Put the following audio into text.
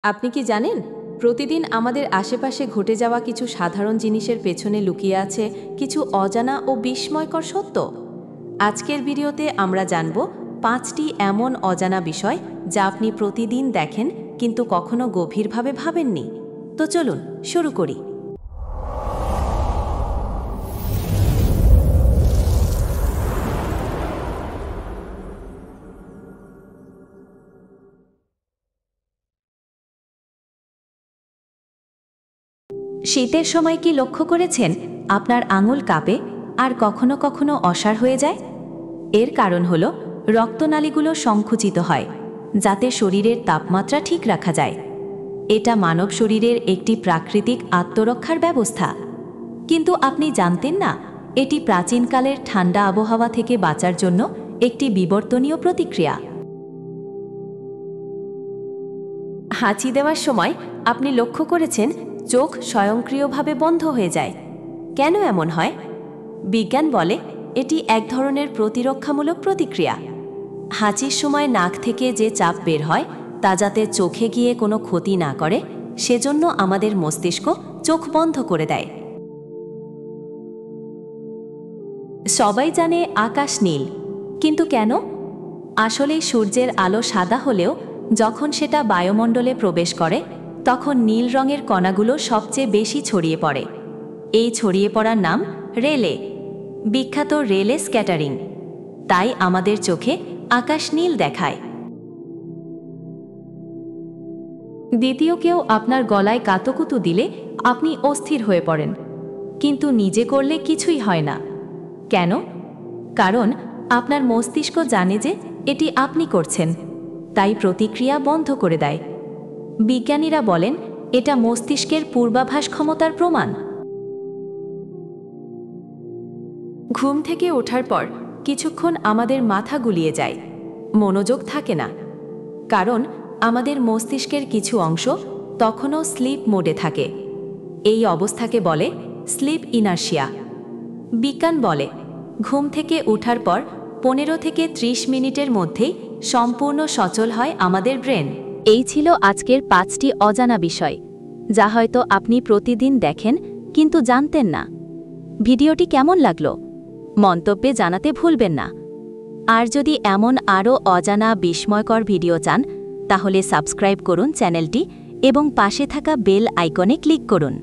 আপনি কি জানেন প্রতিদিন আমাদের আশেপাশে ঘটে যাওয়া কিছু সাধারণ জিনিসের পেছনে লুকিয়ে আছে কিছু অজানা ও বিস্ময়কর সত্য। আজকের ভিডিওতে আমরা জানব 5টি এমন অজানা বিষয় যা আপনি প্রতিদিন দেখেন কিন্তু কখনো গভীরভাবে ভাবেননি। তো চলুন শুরু করি। শীতের সময় কি লক্ষ্য করেছেন আপনার আঙুল কাঁপে আর কখনো কখনো অসাড় হয়ে যায়? এর কারণ হলো রক্তনালীগুলো সংকুচিত হয় যাতে শরীরের তাপমাত্রা ঠিক রাখা যায়। এটা মানব শরীরের একটি প্রাকৃতিক আত্মরক্ষার ব্যবস্থা। কিন্তু আপনি জানতেন না এটি প্রাচীনকালের ঠান্ডা আবহাওয়া থেকে বাঁচার জন্য একটি বিবর্তনীয় প্রতিক্রিয়া। হাঁচি দেওয়ার সময় আপনি লক্ষ্য করেছেন চোখ স্বয়ংক্রিয়ভাবে বন্ধ হয়ে যায়। কেন এমন হয়? বিজ্ঞান বলে এটি এক ধরনের প্রতিরক্ষামূলক প্রতিক্রিয়া। হাঁচির সময় নাক থেকে যে চাপ বের হয় তা যাতে চোখে গিয়ে কোনো ক্ষতি না করে সেজন্য আমাদের মস্তিষ্ক চোখ বন্ধ করে দেয়। সবাই জানে আকাশ নীল, কিন্তু কেন? আসলেই সূর্যের আলো সাদা হলেও যখন সেটা বায়ুমণ্ডলে প্রবেশ করে তখন নীল রঙের কণাগুলো সবচেয়ে বেশি ছড়িয়ে পড়ে। এই ছড়িয়ে পড়ার নাম রেলে, বিখ্যাত রেলে স্ক্যাটারিং। তাই আমাদের চোখে আকাশ নীল দেখায়। দ্বিতীয় কেউ আপনার গলায় কাতুকুতু দিলে আপনি অস্থির হয়ে পড়েন, কিন্তু নিজে করলে কিছুই হয় না। কেন? কারণ আপনার মস্তিষ্ক জানে যে এটি আপনি করছেন, তাই প্রতিক্রিয়া বন্ধ করে দেয়। বিজ্ঞানীরা বলেন এটা মস্তিষ্কের পূর্বাভাস ক্ষমতার প্রমাণ। ঘুম থেকে ওঠার পর কিছুক্ষণ আমাদের মাথা গুলিয়ে যায়, মনোযোগ থাকে না, কারণ আমাদের মস্তিষ্কের কিছু অংশ তখনও স্লিপ মোডে থাকে। এই অবস্থাকে বলে স্লিপ ইনার্শিয়া। বিজ্ঞান বলে ঘুম থেকে ওঠার পর 15 থেকে 30 মিনিটের মধ্যেই সম্পূর্ণ সচল হয় আমাদের ব্রেন। এই ছিল আজকের 5টি অজানা বিষয় যা হয়তো আপনি প্রতিদিন দেখেন কিন্তু জানতেন না। ভিডিওটি কেমন লাগলো মন্তব্যে জানাতে ভুলবেন না। আর যদি এমন আরও অজানা বিস্ময়কর ভিডিও চান তাহলে সাবস্ক্রাইব করুন চ্যানেলটি এবং পাশে থাকা বেল আইকনে ক্লিক করুন।